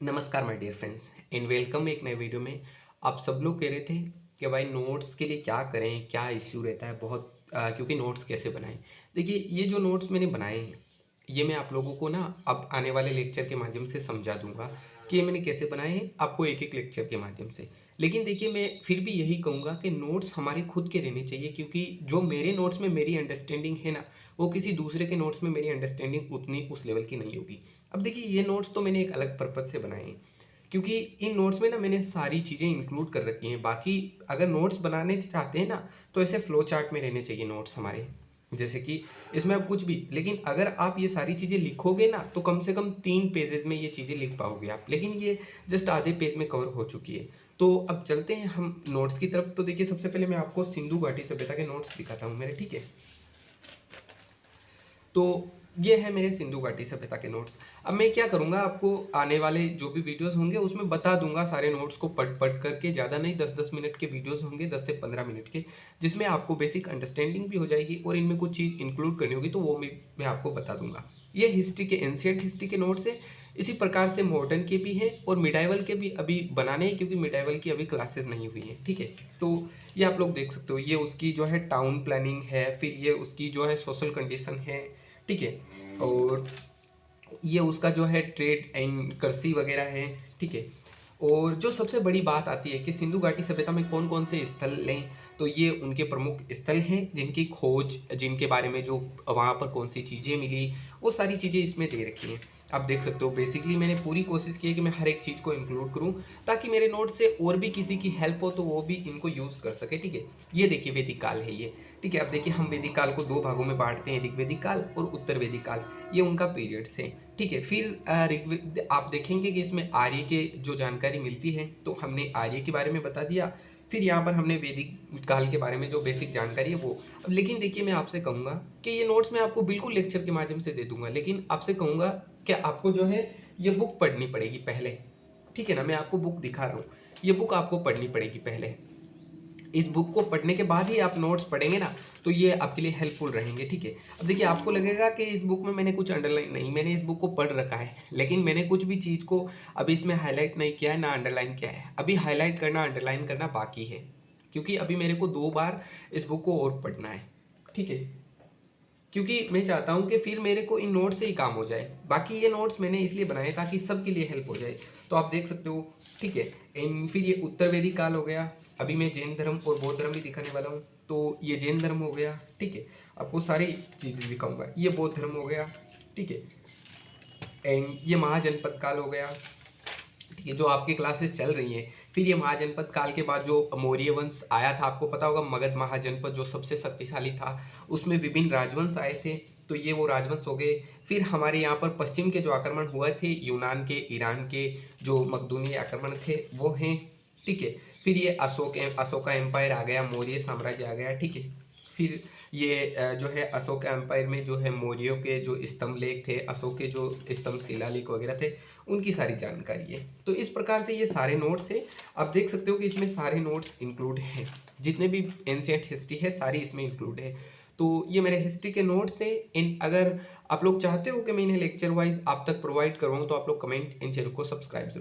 नमस्कार my dear friends and welcome एक नए वीडियो में। आप सब लोग कह रहे थे कि भाई नोट्स के लिए क्या करें, क्या इश्यू रहता है बहुत क्योंकि नोट्स कैसे बनाएं। देखिए, ये जो नोट्स मैंने बनाए हैं ये मैं आप लोगों को ना अब आने वाले लेक्चर के माध्यम से समझा दूंगा कि ये मैंने कैसे बनाए हैं, आपको एक एक लेक्चर के माध्यम से। लेकिन देखिए, मैं फिर भी यही कहूँगा कि नोट्स हमारे खुद के रहने चाहिए, क्योंकि जो मेरे नोट्स में मेरी अंडरस्टैंडिंग है ना, वो किसी दूसरे के नोट्स में मेरी अंडरस्टैंडिंग उतनी उस लेवल की नहीं होगी। अब देखिए, ये नोट्स तो मैंने एक अलग पर्पज़ से बनाए हैं, क्योंकि इन नोट्स में ना मैंने सारी चीज़ें इंक्लूड कर रखी हैं। बाकी अगर नोट्स बनाने चाहते हैं ना, तो ऐसे फ्लो चार्ट में रहने चाहिए नोट्स हमारे, जैसे कि इसमें अब कुछ भी। लेकिन अगर आप ये सारी चीज़ें लिखोगे ना, तो कम से कम 3 पेजेस में ये चीज़ें लिख पाओगे आप, लेकिन ये जस्ट आधे पेज में कवर हो चुकी है। तो अब चलते हैं हम नोट्स की तरफ। तो देखिए, सबसे पहले मैं आपको सिंधु घाटी सभ्यता के नोट्स दिखाता हूँ मेरे, ठीक है। तो ये है मेरे सिंधु घाटी सभ्यता के नोट्स। अब मैं क्या करूँगा, आपको आने वाले जो भी वीडियोस होंगे उसमें बता दूंगा सारे नोट्स को पढ़ पढ़ करके। ज़्यादा नहीं, 10-10 मिनट के वीडियोस होंगे, 10 से 15 मिनट के, जिसमें आपको बेसिक अंडरस्टैंडिंग भी हो जाएगी और इनमें कुछ चीज़ इंक्लूड करनी होगी तो वो मैं आपको बता दूंगा। ये हिस्ट्री के, एंशियंट हिस्ट्री के नोट्स हैं। इसी प्रकार से मॉडर्न के भी हैं और मिडाइवल के भी अभी बनाने हैं, क्योंकि मिडाइवल की अभी क्लासेस नहीं हुई हैं, ठीक है। तो ये आप लोग देख सकते हो, ये उसकी जो है टाउन प्लानिंग है, फिर ये उसकी जो है सोशल कंडीशन है, ठीक है। और ये उसका जो है ट्रेड एंड कृषि वगैरह है, ठीक है। और जो सबसे बड़ी बात आती है कि सिंधु घाटी सभ्यता में कौन कौन से स्थल लें, तो ये उनके प्रमुख स्थल हैं जिनकी खोज, जिनके बारे में जो वहाँ पर कौन सी चीज़ें मिली, वो सारी चीज़ें इसमें दे रखी हैं। आप देख सकते हो, बेसिकली मैंने पूरी कोशिश की है कि मैं हर एक चीज़ को इंक्लूड करूँ, ताकि मेरे नोट से और भी किसी की हेल्प हो तो वो भी इनको यूज़ कर सके, ठीक है। ये देखिए, वैदिक काल है ये, ठीक है। अब देखिए, हम वैदिक काल को 2 भागों में बांटते हैं, ऋग्वैदिक काल और उत्तर वैदिक काल। ये उनका पीरियड्स है, ठीक है। फिर ऋग्वेद आप देखेंगे कि इसमें आर्य के जो जानकारी मिलती है, तो हमने आर्य के बारे में बता दिया। फिर यहाँ पर हमने वैदिक काल के बारे में जो बेसिक जानकारी है वो। अब लेकिन देखिए, मैं आपसे कहूँगा कि ये नोट्स मैं आपको बिल्कुल लेक्चर के माध्यम से दे दूंगा, लेकिन आपसे कहूँगा कि आपको जो है ये बुक पढ़नी पड़ेगी पहले, ठीक है ना। मैं आपको बुक दिखा रहा हूँ, ये बुक आपको पढ़नी पड़ेगी पहले। इस बुक को पढ़ने के बाद ही आप नोट्स पढ़ेंगे ना, तो ये आपके लिए हेल्पफुल रहेंगे, ठीक है। अब देखिए, आपको लगेगा कि इस बुक में मैंने कुछ अंडरलाइन, नहीं, मैंने इस बुक को पढ़ रखा है, लेकिन मैंने कुछ भी चीज़ को अभी इसमें हाईलाइट नहीं किया है, ना अंडरलाइन किया है। अभी हाईलाइट करना, अंडरलाइन करना बाकी है, क्योंकि अभी मेरे को 2 बार इस बुक को और पढ़ना है, ठीक है। क्योंकि मैं चाहता हूँ कि फिर मेरे को इन नोट्स से ही काम हो जाए। बाकी ये नोट्स मैंने इसलिए बनाए ताकि सबके लिए हेल्प हो जाए। तो आप देख सकते हो, ठीक है। फिर ये उत्तर वैदिक काल हो गया। अभी मैं जैन धर्म और बौद्ध धर्म भी दिखाने वाला हूँ। तो ये जैन धर्म हो गया, ठीक है। आपको सारी चीज़ें दिखाऊंगा। ये बौद्ध धर्म हो गया, ठीक है। एंड ये महाजनपद काल हो गया, ठीक है, जो आपकी क्लासेस चल रही हैं। फिर ये महाजनपद काल के बाद जो मौर्य वंश आया था, आपको पता होगा, मगध महाजनपद जो सबसे शक्तिशाली था, उसमें विभिन्न राजवंश आए थे, तो ये वो राजवंश हो गए। फिर हमारे यहाँ पर पश्चिम के जो आक्रमण हुए थे, यूनान के, ईरान के जो मकदूनी आक्रमण थे वो हैं, ठीक है। फिर ये अशोका एम्पायर आ गया, मौर्य साम्राज्य आ गया, ठीक है। फिर ये जो है अशोक एम्पायर में जो है मौर्यों के जो स्तंभ लेख थे, अशोक के जो स्तंभ शिलालेख वगैरह थे, उनकी सारी जानकारी है। तो इस प्रकार से ये सारे नोट्स हैं। आप देख सकते हो कि इसमें सारे नोट्स इंक्लूड हैं, जितने भी एंशियंट हिस्ट्री है सारी इसमें इंक्लूड है। तो ये मेरे हिस्ट्री के नोट्स हैं। इन अगर आप लोग चाहते हो कि मैं इन्हें लेक्चर वाइज आप तक प्रोवाइड करूँ, तो आप लोग कमेंट इन चैनल को सब्सक्राइब जरूर